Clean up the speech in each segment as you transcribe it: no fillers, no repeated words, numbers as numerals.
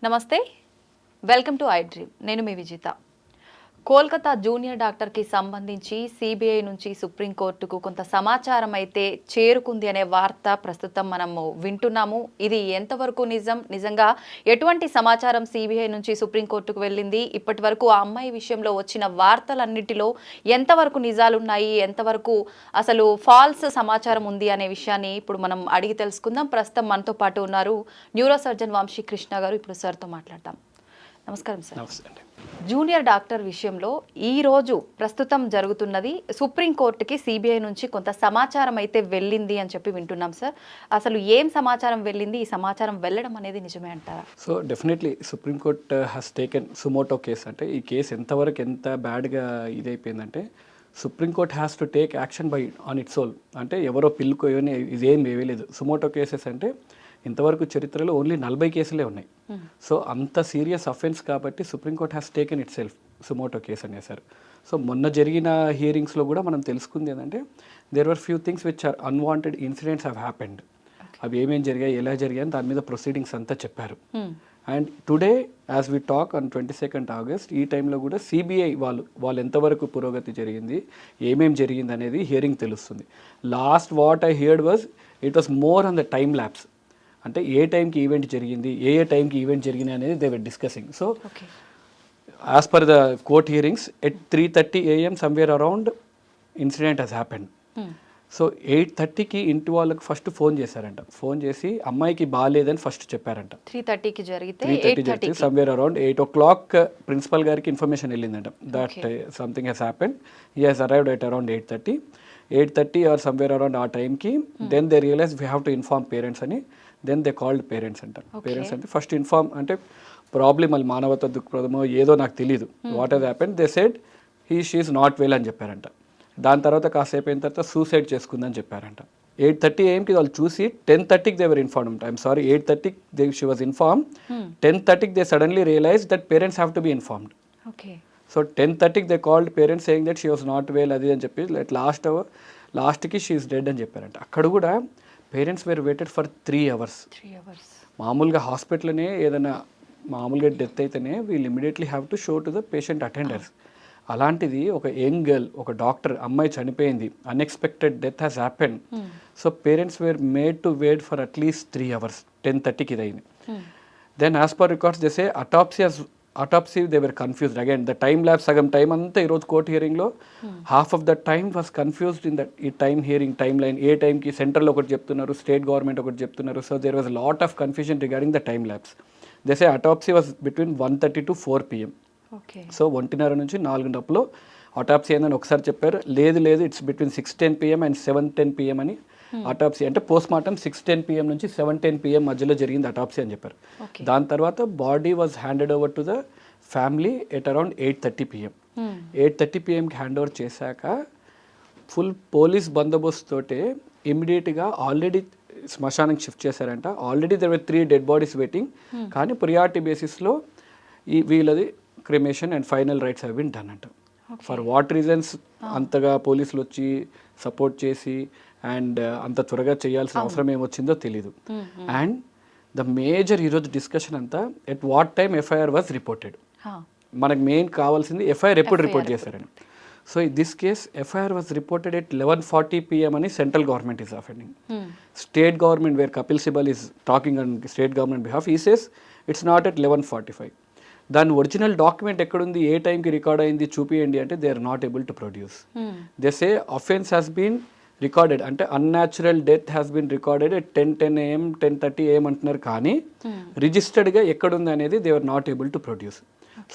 నమస్తే, welcome to I dream. నేను మీ Vijitha. Kolkata junior డాక్టర్కి సంబంధించి సిబిఐ నుంచి సుప్రీంకోర్టుకు కొంత సమాచారం అయితే చేరుకుంది అనే వార్త ప్రస్తుతం మనము వింటున్నాము. ఇది ఎంతవరకు నిజంగా ఎటువంటి సమాచారం సిబిఐ నుంచి సుప్రీంకోర్టుకు వెళ్ళింది, ఇప్పటి వరకు ఆ అమ్మాయి విషయంలో వచ్చిన వార్తలన్నిటిలో ఎంతవరకు నిజాలున్నాయి, ఎంతవరకు అసలు ఫాల్స్ సమాచారం ఉంది అనే విషయాన్ని ఇప్పుడు మనం అడిగి తెలుసుకుందాం. ప్రస్తుతం మనతో పాటు ఉన్నారు న్యూరో సర్జన్ వంశీ కృష్ణ గారు. ఇప్పుడు సార్తో మాట్లాడతాం. నమస్కారం సార్. నమస్తే అండి. జూనియర్ డాక్టర్ విషయంలో ఈరోజు ప్రస్తుతం జరుగుతున్నది, సుప్రీంకోర్టుకి సిబిఐ నుంచి కొంత సమాచారం అయితే వెళ్ళింది అని చెప్పి వింటున్నాం సార్. అసలు ఏం సమాచారం వెళ్ళింది, ఈ సమాచారం వెళ్ళడం అనేది నిజమే అంటారా? So definitely supreme court has taken suo motu case. అంటే ఈ కేసు ఎంతవరకు ఎంత బ్యాడ్గా ఇదైపోయిందంటే supreme court has to take action by on its own. అంటే ఎవరో పిల్లుకో ఇదేం వేయలేదు. సుమోటో కేసెస్ అంటే ఇంతవరకు చరిత్రలో ఓన్లీ 40 కేసులే ఉన్నాయి. సో అంత సీరియస్ అఫెన్స్ కాబట్టి supreme court has taken it self suo motu case అనేసారు. సో మొన్న జరిగిన హియరింగ్స్లో కూడా మనం తెలుసుకుంది ఏంటంటే there were few things which are unwanted incidents have happened. అవి ఏమేమి జరిగాయి, ఎలా జరిగాయి అని దాని మీద ప్రొసీడింగ్స్ అంతా చెప్పారు. And today as we talk on 22nd August ఈ టైంలో కూడా సిబిఐ వాళ్ళు ఎంతవరకు పురోగతి జరిగింది, ఏమేమి జరిగింది అనేది హియరింగ్ తెలుస్తుంది. Last what I heard was it was more on the time lapse. అంటే ఏ టైంకి ఈవెంట్ జరిగింది, ఏ టైంకి ఈవెంట్ జరిగింది అనేది they were discussing. So as per the court hearings at 3:30 AM somewhere around incident has happened. So 8:30కి ఇంటి వాళ్ళకి ఫస్ట్ ఫోన్ చేశారంట. ఫోన్ చేసి అమ్మాయికి బాగాలేదని ఫస్ట్ చెప్పారంట. 3:30కి జరిగితే 3:30 సమ్వేర్ అరౌండ్ 8 o'clock ప్రిన్సిపల్ గారికి ఇన్ఫర్మేషన్ వెళ్ళిందంట that something has happened. He has arrived at around 8:30 or somewhere around ఆ టైంకి then they realise we have to inform parents అని. దెన్ దే కాల్డ్ పేరెంట్స్ అంటారు. పేరెంట్స్ అంటే ఫస్ట్ ఇన్ఫార్మ్ అంటే problem మళ్ళీ మానవత దృక్పథమో ఏదో నాకు తెలియదు, what has happened. They said she's not well అని చెప్పారంట. దాని తర్వాత కాసేపు అయిన తర్వాత సూసైడ్ చేసుకుందని చెప్పారంట. 8:30 AMకి వాళ్ళు చూసి 10:30కి they were informed. I'm sorry 8:30 she was inform. 10:30కి they suddenly realise that parents have to be informed. So 10:30కి they called parents saying that she was not well అది అని చెప్పి లాస్ట్కి షీ ఈస్ డెడ్ అని చెప్పారంట. అక్కడ కూడా parents were waited for 3 hours. మామూలుగా హాస్పిటల్నే ఏదైనా మామూలుగా డెత్ అయితేనే వీళ్ళు immediately have to show to the patient attenders. అలాంటిది ఒక యంగ్ గర్ల్, ఒక డాక్టర్, అమ్మాయి చనిపోయింది, unexpected death has happen. So parents were made to wait for at least 3 hours. 10:30కి ఇది అయింది. దెన్ యాజ్ పర్ రికార్డ్స్ చేసే autopsy they were confused again. The time lapse సగం టైం అంతా ఈరోజు కోర్ట్ హియరింగ్లో half of the time was confused in that ఈ time hearing time line. ఏ టైంకి సెంట్రల్ ఒకటి చెప్తున్నారు, స్టేట్ గవర్నమెంట్ ఒకటి చెప్తున్నారు. So there was lot of confusion regarding the time lapse. They say autopsy was between 1:30 to 4 PM. So 1:30 నుంచి 4 autopsy అయిందని ఒకసారి చెప్పారు. లేదు it's between 6:10 PM and 7:10 PM అని అటాప్సీ. అంటే పోస్ట్ మార్టం 6:10 PM నుంచి 7:10 PM మధ్యలో జరిగింది అటాప్సీ అని చెప్పారు. దాని తర్వాత body was handed over to the family at around 8:30 PM. 8:30 PMకి హ్యాండ్ ఓవర్ చేశాక ఫుల్ పోలీస్ బందోబస్తు తోటే ఇమ్మీడియట్గా ఆల్రెడీ శ్మశానానికి షిఫ్ట్ చేశారంట. Already there were 3 dead bodies waiting. కానీ ప్రియారిటీ బేసిస్లో వీళ్ళది cremation and final rites have been done అంట. ఫర్ వాట్ రీజన్స్ అంతగా పోలీసులు వచ్చి సపోర్ట్ చేసి అండ్ అంత త్వరగా చేయాల్సిన అవసరం ఏమొచ్చిందో తెలీదు. అండ్ ద మేజర్ ఈరోజు డిస్కషన్ అంతా at what time FIR was reported. మనకు మెయిన్ కావాల్సింది ఎఫ్ఐఆర్ ఎప్పుడు రిపోర్ట్ చేశారని. So this case FIR was reported at 11:40 PM అని central government is offending. State government wear Kapil Sibal is talking on state government behalf ఈ says it's not at 11:45. దాని original document ఎక్కడుంది, ఏ టైంకి record అయింది చూపియండి అంటే they are not able to produce. They say offence has been recorded, అంటే unnatural death has been recorded at 10:10 AM 10:30 AM అంటున్నారు. కానీ రిజిస్టర్డ్గా ఎక్కడుంది అనేది they are not able to produce.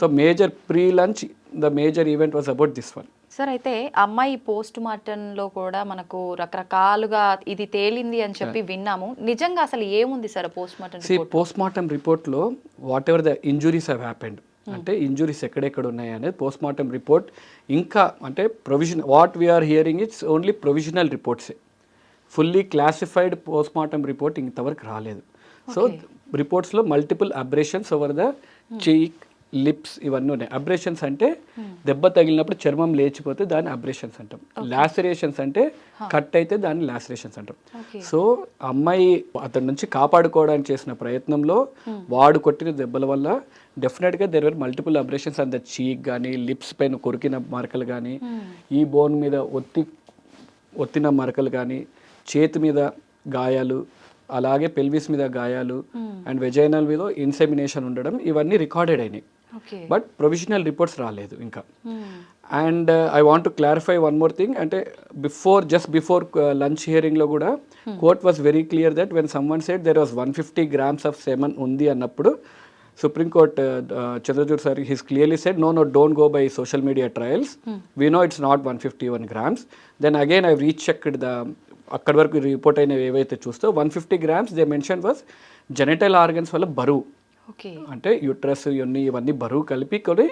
So major pre lunch the major event was about this one. Sir, అయితే అమ్మాయి post మార్టంలో కూడా మనకు రకరకాలుగా ఇది తేలింది అని చెప్పి విన్నాము. నిజంగా అసలు ఏముంది సార్ పోస్ట్ మార్టం రిపోర్ట్లో what ever the injuries have happened, అంటే ఇంజురీస్ ఎక్కడెక్కడ ఉన్నాయి అనేది పోస్ట్ మార్టం రిపోర్ట్. ఇంకా అంటే provision what we're hearing it's only provisional రిపోర్ట్సే. Fully classified post mortem report ఇంతవరకు రాలేదు. సో రిపోర్ట్స్లో multiple abrasions over the cheek, lips ఇవన్నీ ఉన్నాయి. అబ్రేషన్స్ అంటే దెబ్బ తగిలినప్పుడు చర్మం లేచిపోతే దాన్ని అబ్రేషన్స్ అంటాం. లాసరేషన్స్ అంటే కట్ అయితే దాన్ని లాసరేషన్స్ అంటాం. సో అమ్మాయి అతని నుంచి కాపాడుకోవడానికి చేసిన ప్రయత్నంలో వాడు కొట్టిన దెబ్బల వల్ల డెఫినెట్గా there were multiple abrasions on the చీక్ కానీ, లిప్స్ పైన కొరికిన మరకలు కానీ, ఈ బోన్ మీద ఒత్తిన మరకలు కానీ, చేతి మీద గాయాలు, అలాగే పెల్విస్ మీద గాయాలు అండ్ వెజైనల్ మీద ఇన్సెమినేషన్ ఉండడం, ఇవన్నీ రికార్డెడ్ అయినాయి. బట్ ప్రొవిజనల్ రిపోర్ట్స్ రాలేదు ఇంకా. And I want to clarify one more thing, అంటే జస్ట్ బిఫోర్ లంచ్ హియరింగ్లో కూడా court was very clear that when someone said there was 150 grams of semen ఉంది అన్నప్పుడు Supreme Court, Chandrachud sir, he's clearly said, no, don't go by social media trials. We know it's not 151 grams. Then again, I've rechecked అక్కడి వరకు report అయినవి ఏవైతే చూస్తే 150 grams they mention was genital organs వల్ల బరువు. అంటే యూట్రస్ ఇవన్నీ బరువు కలిపి కొని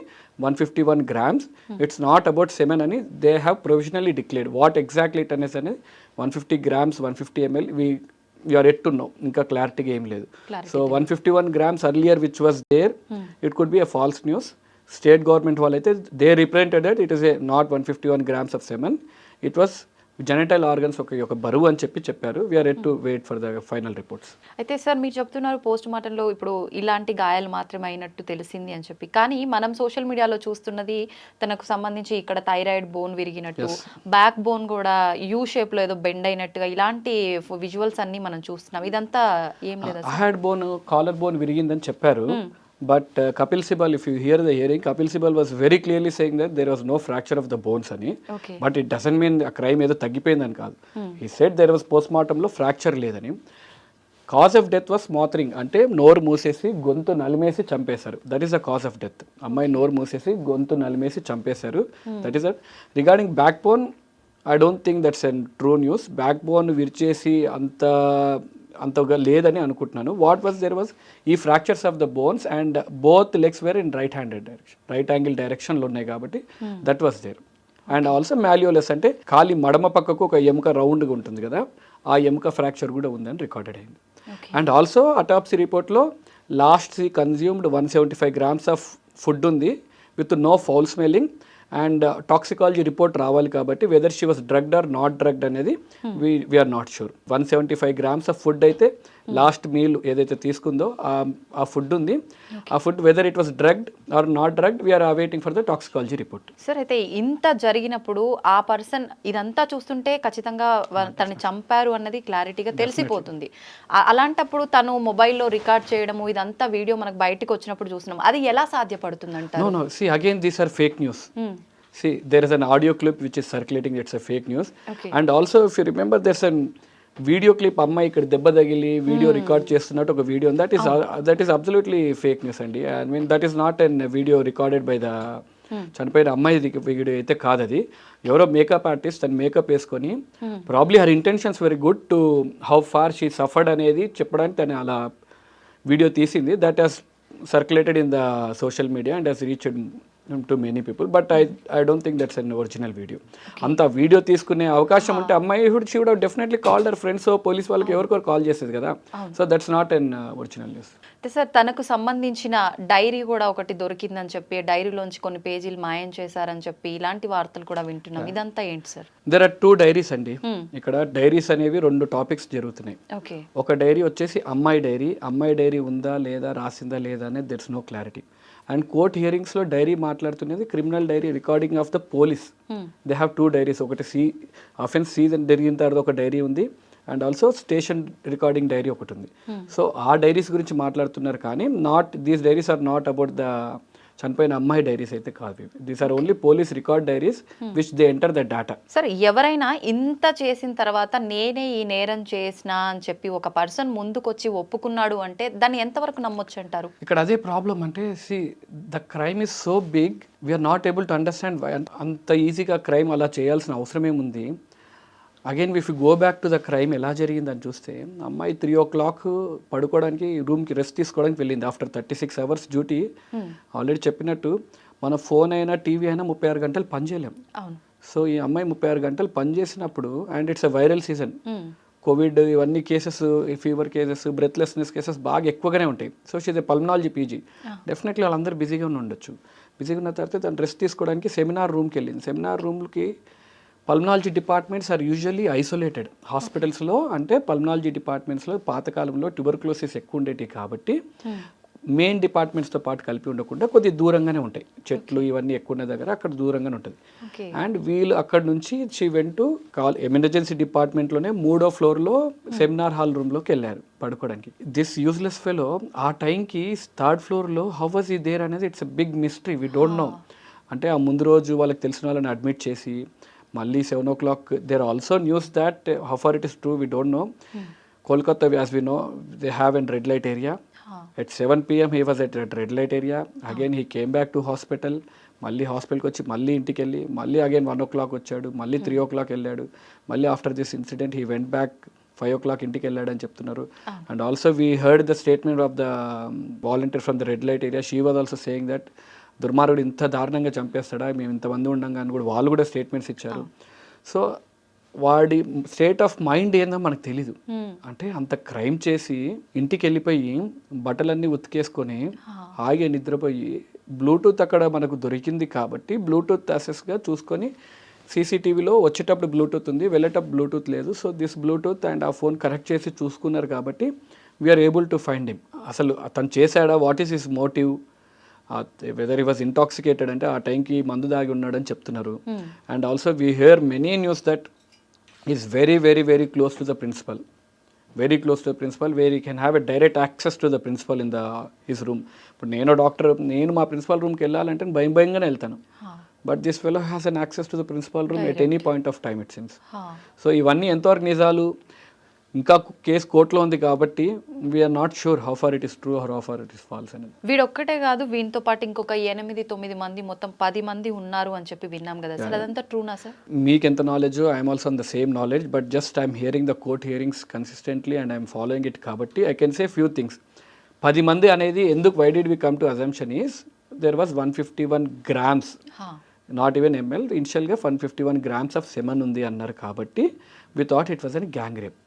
151 grams. It's not about semen అని they have provisionally declared. What exactly it అనేది 150 grams, 150 ml, we're yet to know, ఇంకా క్లారిటీగా ఏం లేదు. So 151 grams earlier which was there, it could be a false news. State government వాళ్ళైతే they represented that it is a not 151 grams of semen, it was genital organs ఒక బరువు అని చెప్పారు. We are yet to wait for the final reports. అయితే sir మీరు చెప్తున్నారు post మార్టంలో ఇప్పుడు ఇలాంటి గాయాలు మాత్రమే అయినట్టు తెలిసింది అని చెప్పి, కానీ మనం సోషల్ మీడియాలో చూస్తున్నది తనకు సంబంధించి ఇక్కడ థైరాయిడ్ బోన్ విరిగినట్టు, బ్యాక్ బోన్ కూడా యూ షేప్ లో ఏదో బెండ్ అయినట్టుగా ఇలాంటి విజువల్స్ అన్ని మనం చూస్తున్నాం. ఇదంతా ఏం లేదు. హెడ్ బోన్, కాలర్ బోన్ విరిగిందని చెప్పారు. But Kapil Sibal, if you hear the hearing, Kapil Sibal was very clearly saying that there was no fracture of the bones ani. But it doesn't mean a crime edo taggipoyindani kaadu. He said there was postmortem lo fracture ledani. Cause of death was smothering, ante noru moosesi gontu nalimesi champesaru. That is the cause of death. Ammayi noru moosesi gontu nalimesi champesaru. That is it. Regarding backbone, I don't think that's a true news. Backbone virchesi అంతగా లేదని అనుకుంటున్నాను. What was there was ఈ fractures of the bones and both legs were in right handed direction, right angle డైరెక్షన్లో ఉన్నాయి కాబట్టి that was there. And also malleolus అంటే ఖాళీ మడమ పక్కకు ఒక ఎముక రౌండ్గా ఉంటుంది కదా, ఆ ఎముక ఫ్రాక్చర్ కూడా ఉందని రికార్డెడ్ అయింది. అండ్ ఆల్సో అటాప్సీ రిపోర్ట్లో last she consumed 175 grams of food ఉంది with no foul smelling. And toxicology report రావాలి కాబట్టి whether she was drugged or not drugged అనేది we're not sure. 175 grams of food అయితే last meal ఏదైతే తీసుకుందో ఆ food ఉంది. ఆ food whether it was drugged or not drugged we're awaiting for the toxicology report. Sir అయితే ఇంత జరిగినప్పుడు ఆ పర్సన్ ఇదంతా చూస్తుంటే ఖచ్చితంగా తనని చంపారు అన్నది క్లారిటీగా తెలిసిపోతుంది. అలాంటప్పుడు తను మొబైల్లో రికార్డ్ చేయడము ఇదంతా వీడియో మనకు బయటకు వచ్చినప్పుడు చూస్తున్నాం, అది ఎలా సాధ్యపడుతుంది అంటారు? No, see again these are fake news. See, there is an audio clip which is circulating, it's a fake news. And also if you remember there's a video clip, అమ్మాయి ఇక్కడ దెబ్బ తగిలి వీడియో రికార్డ్ చేస్తున్నట్టు ఒక video, that is absolutely fake news అండి. I mean that is not an video recorded by the చనిపోయిన అమ్మాయి video అయితే కాదు. అది ఎవరో మేకప్ ఆర్టిస్ట్ తను మేకప్ వేసుకొని probably her intentions very good to how far she suffered అనేది చెప్పడానికి తను అలా వీడియో తీసింది. That has circulated in the social media and has reached to many people. But I don't think that's an original video. అంత video తీసుకునే అవకాశం ఉంటే అమ్మాయి she would have definitely called her friends, police వాళ్ళకి ఎవరికొరు call చేసేది కదా. So that's not an original news. Sir తనకు సంబంధించిన డైరీ కూడా ఒకటి దొరికిందని చెప్పి, డైరీలోంచి కొన్ని పేజీలు మాయం చేశారని చెప్పి ఇలాంటి వార్తలు కూడా వింటున్నాం. ఇదంతా ఏంటి సార్? దెర్ ఆర్ 2 డైరీస్ అండి. ఇక్కడ డైరీస్ అనేవి 2 టాపిక్స్ జరుగుతున్నాయి. ఒక డైరీ వచ్చేసి అమ్మాయి డైరీ ఉందా లేదా, రాసిందా లేదా అనేది there's no clarity. And court హియరింగ్స్లో డైరీ మాట్లాడుతున్నది criminal diary recording of the police. They have 2 diaries. ఒకటి అఫెన్స్ సీజన్ జరిగిన తర్వాత ఒక డైరీ ఉంది and also station recording diary ఒకటి ఉంది. సో ఆ డైరీస్ గురించి మాట్లాడుతున్నారు కానీ these diaries are not about the చనిపోయిన అమ్మాయి డైరీస్ అయితే కాదు. These are only police record diaries which they enter the data. Sir ఎవరైనా ఇంత చేసిన తర్వాత నేనే ఈ నేరం చేసిన అని చెప్పి ఒక పర్సన్ ముందుకొచ్చి ఒప్పుకున్నాడు అంటే దాన్ని ఎంతవరకు నమ్మొచ్చు అంటారు? ఇక్కడ అదే ప్రాబ్లం అంటే the crime is so big, we are not able to understand. అంత ఈజీగా క్రైమ్ అలా చేయాల్సిన అవసరం ఏముంది? Again if you go back to the crime ఎలా జరిగిందని చూస్తే, అమ్మాయి 3 o'clock పడుకోవడానికి రూమ్కి రెస్ట్ తీసుకోవడానికి వెళ్ళింది. After 36 hours duty. ఆల్రెడీ చెప్పినట్టు మన ఫోన్ అయినా టీవీ అయినా 36 గంటలు పనిచేయలేం. సో ఈ అమ్మాయి 36 గంటలు పనిచేసినప్పుడు, and it's a viral season, COVID ఇవన్నీ cases, fever cases, breathlessness cases బాగా ఎక్కువగానే ఉంటాయి. So she's a pulmonology PG. Definitely వాళ్ళందరూ బిజీగా ఉండొచ్చు. బిజీగా ఉన్న తర్వాత తను రెస్ట్ తీసుకోవడానికి సెమినార్ రూమ్కి వెళ్ళింది. సెమినార్ రూమ్కి pulmonology departments are usually isolated. హాస్పిటల్స్లో అంటే పల్మనాలజీ డిపార్ట్మెంట్స్లో పాతకాలంలో ట్యూబర్క్లోసిస్ ఎక్కువ ఉండేవి కాబట్టి మెయిన్ డిపార్ట్మెంట్స్తో పాటు కలిపి ఉండకుండా కొద్ది దూరంగానే ఉంటాయి. చెట్లు ఇవన్నీ ఎక్కువ ఉన్న దగ్గర అక్కడ దూరంగానే ఉంటుంది. అండ్ వీళ్ళు అక్కడ నుంచి షీ వెంట్ టు ఎమర్జెన్సీ డిపార్ట్మెంట్లోనే 3వ ఫ్లోర్లో సెమినార్ హాల్ రూమ్లోకి వెళ్ళారు పడుకోవడానికి. దిస్ యూజ్లెస్ ఫెలో ఆ టైంకి 3rd ఫ్లోర్లో హౌ వాజ్ ఈ దేర్ అనేది it's a big mystery, we don't know. అంటే ఆ ముందు రోజు వాళ్ళకి తెలిసిన వాళ్ళని అడ్మిట్ చేసి మళ్ళీ 7 o'clock there also news that how far it is true we don't know. Kolkata as we know they have an red light area. At 7 PM he was at red light area. Again he came back to hospital. మళ్ళీ హాస్పిటల్కి వచ్చి మళ్ళీ ఇంటికి వెళ్ళి మళ్ళీ again 1 o'clock వచ్చాడు, మళ్ళీ 3 o'clock వెళ్ళాడు, మళ్ళీ after this incident he went back 5 o'clock ఇంటికి వెళ్ళాడు అని చెప్తున్నారు. And also we heard the statement of the volunteer from the red light area. She was also saying that దుర్మార్గుడు ఇంత దారుణంగా చంపేస్తాడా, మేము ఇంతమంది ఉండంగా అని కూడా వాళ్ళు కూడా స్టేట్మెంట్స్ ఇచ్చారు. సో వాడి స్టేట్ ఆఫ్ మైండ్ ఏందో మనకు తెలీదు. అంటే అంత క్రైమ్ చేసి ఇంటికి వెళ్ళిపోయి బట్టలన్నీ ఉతికేసుకొని హాయిగా నిద్రపోయి బ్లూటూత్ అక్కడ మనకు దొరికింది కాబట్టి బ్లూటూత్ యాక్సెస్గా చూసుకొని సీసీటీవీలో వచ్చేటప్పుడు బ్లూటూత్ ఉంది, వెళ్ళేటప్పుడు బ్లూటూత్ లేదు. సో దిస్ బ్లూటూత్ అండ్ ఆ ఫోన్ కరెక్ట్ చేసి చూసుకున్నారు కాబట్టి we are able to find him. అసలు అతను చేశాడా, what is his motive, whether he was intoxicated అంటే ఆ టైంకి మందు దాగి ఉన్నాడని చెప్తున్నారు. And also we hear many news that is very very very close to the principal, very close to the principal, where he can have a direct access to the principal in his room. ఇప్పుడు నేను doctor, నేను మా principal రూమ్కి వెళ్ళాలంటే భయంగానే వెళ్తాను. But this fellow has an access to the principal room at any point of time it seems. So ఇవన్నీ ఎంతవరకు నిజాలు, ఇంకా కేసు కోర్టులో ఉంది కాబట్టి we are not sure how far it is true or how far it is false అనేది. వీడొక్కటే కాదు, వీనితో పాటు ఇంకొక 8-9 మంది, మొత్తం 10 మంది ఉన్నారు అని చెప్పి విన్నాం కదా సార్, అదంతా ట్రూనా సార్? మీకు ఎంత knowledge, I'm also on the same knowledge, but just I'm hearing the court hearings consistently and I'm following it కాబట్టి I can say few things. 10 మంది అనేది ఎందుకు, why did we come to assumption is there was 151 grams, not even ML, ఇనిషియల్గా 151 grams of semen ఉంది అన్నారు కాబట్టి we thought it was an gang rape.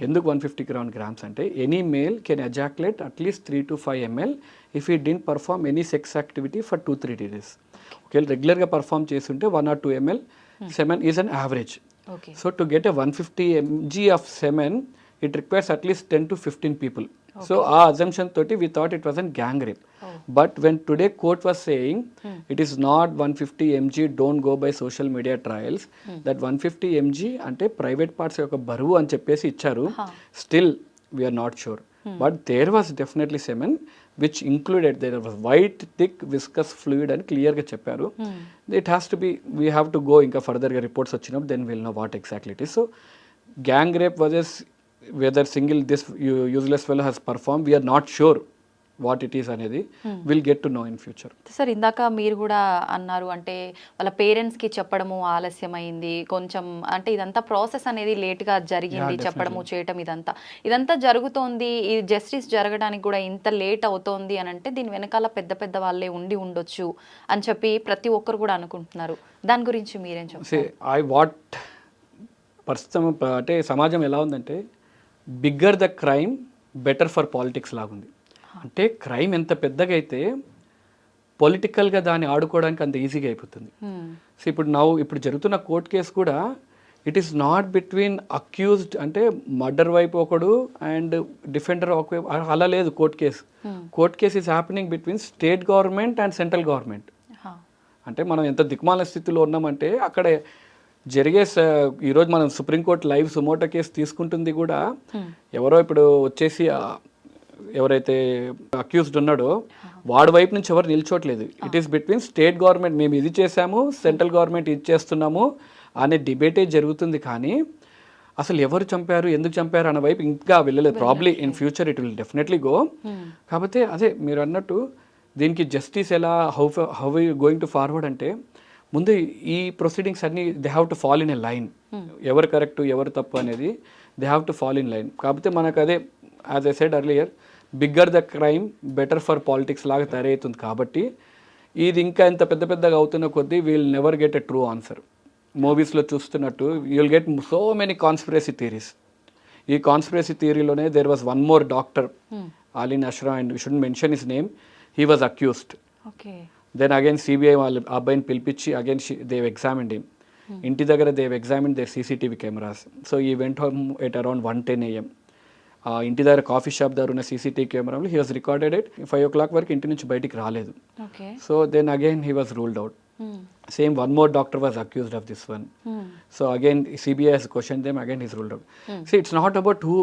ఎందుకు 150 grams అంటే any male can ejaculate at least 3 to 5 ml if he didn't perform any sex activity for 2-3 days. ఒకవేళ రెగ్యులర్గా perform చేస్తుంటే 1 or 2 ml semen is an average. So to get a 150 mg of semen it requires at least 10 to 15 people. So ఆ assumption తోటి we thought it was an gang rape. But when today court was saying it is not 150 mg, don't go by social media trials, that 150 mg అంటే private parts యొక్క బరువు అని చెప్పేసి ఇచ్చారు. Still we are not sure, but there was definitely semen which included, there was white thick viscous fluid అని క్లియర్గా చెప్పారు. It has to be, we have to go ఇంకా ఫర్దర్గా రిపోర్ట్స్ వచ్చినప్పుడు then will know what exactly it is. So gang rape వాజెస్ whether single this useless fellow has performed, we are not sure what it is అనేది will get to know in future. Sir ఇందాక మీరు కూడా అన్నారు, అంటే వాళ్ళ పేరెంట్స్కి చెప్పడము ఆలస్యమైంది కొంచెం, అంటే ఇదంతా ప్రాసెస్ అనేది లేట్గా జరిగింది, చెప్పడము చేయటం ఇదంతా జరుగుతోంది. ఈ జస్టిస్ జరగడానికి కూడా ఇంత లేట్ అవుతోంది అని అంటే దీని వెనకాల పెద్ద పెద్ద వాళ్ళే ఉండొచ్చు అని చెప్పి ప్రతి ఒక్కరు కూడా అనుకుంటున్నారు. దాని గురించి మీరేం చెప్తారు? ప్రస్తుతం అంటే సమాజం ఎలా ఉందంటే bigger the crime better for politics లాగుంది. అంటే క్రైమ్ ఎంత పెద్దగా అయితే పొలిటికల్గా దాన్ని ఆడుకోవడానికి అంత ఈజీగా అయిపోతుంది. సో ఇప్పుడు జరుగుతున్న కోర్ట్ కేసు కూడా it is not between accused, అంటే మర్డర్ వైపు ఒకడు అండ్ డిఫెండర్ ఒక, అలా లేదు court case is happening between state government and central government. అంటే మనం ఎంత దిక్మాల స్థితిలో ఉన్నామంటే అక్కడ జరిగే, ఈరోజు మనం సుప్రీంకోర్టు లైవ్ సుమోటో కేసు తీసుకుంటుంది కూడా ఎవరో ఇప్పుడు వచ్చేసి ఎవరైతే అక్యూజ్డ్ ఉన్నాడో వాడి వైపు నుంచి ఎవరు నిల్చోట్లేదు. It is between state government, మేము ఇది చేసాము, సెంట్రల్ గవర్నమెంట్ ఇది చేస్తున్నాము అనే డిబేటే జరుగుతుంది. కానీ అసలు ఎవరు చంపారు, ఎందుకు చంపారు అన్న వైపు ఇంకా వెళ్ళలేదు. Probably in future it will definitely go. కాకపోతే అదే మీరు అన్నట్టు దీనికి జస్టిస్ ఎలా, హౌ గోయింగ్ టు ఫార్వర్డ్ అంటే ముందు ఈ ప్రొసీడింగ్స్ అన్నీ they have to fall in a line. ఎవరు కరెక్ట్ ఎవరు తప్పు అనేది they have to fall in line. కాకపోతే మనకు అదే as I said earlier, bigger the crime better for politics లాగా తయారవుతుంది. కాబట్టి ఇది ఇంకా ఎంత పెద్దగా అవుతున్న కొద్దీ we'll never get a true answer. మూవీస్లో చూస్తున్నట్టు you will get so many conspiracy theories. ఈ కాన్స్పిరసీ థియరీలోనే there was one more doctor అలీన్ అష్రా and we should mention his name, he was accused. Okay. Then again CBI వాళ్ళు ఆ అబ్బాయిని పిలిపించి అగైన్ దేవ్ ఎగ్జామిన్డ్ హిమ్. ఇంటి దగ్గర they've examine their CCTV cameras. So he went home at around 1:10 AM. ఇంటి దగ్గర కాఫీ షాప్ దగ్గర ఉన్న సీసీటీవీ కెమెరాలో he was recorded at 5 o'clock వరకు ఇంటి నుంచి బయటికి రాలేదు. Okay. So then again he was ruled out. Same one more doctor was accused of this one. So again CBI has questioned them, again he's ruled out. See, it's not about who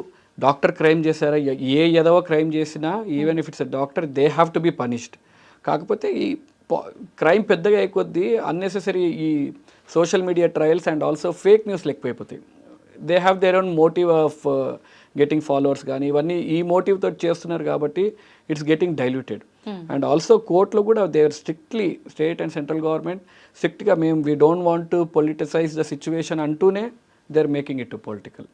doctor crime చేశారా, ఏ ఏదో crime చేసినా even if it's a doctor they have to be punished. కాకపోతే ఈ crime పెద్దగా అయిపోద్ది, unnecessary ఈ social media trials and also fake న్యూస్లు ఎక్కువైపోతాయి. They have their own motive of getting followers కానీ ఇవన్నీ ఈ మోటివ్ తోటి చేస్తున్నారు కాబట్టి it's getting diluted. And also కోర్టులో కూడా they are strictly, state and central government స్ట్రిక్ట్గా మేము we don't want to politicise the situation అంటూనే they are making it to political.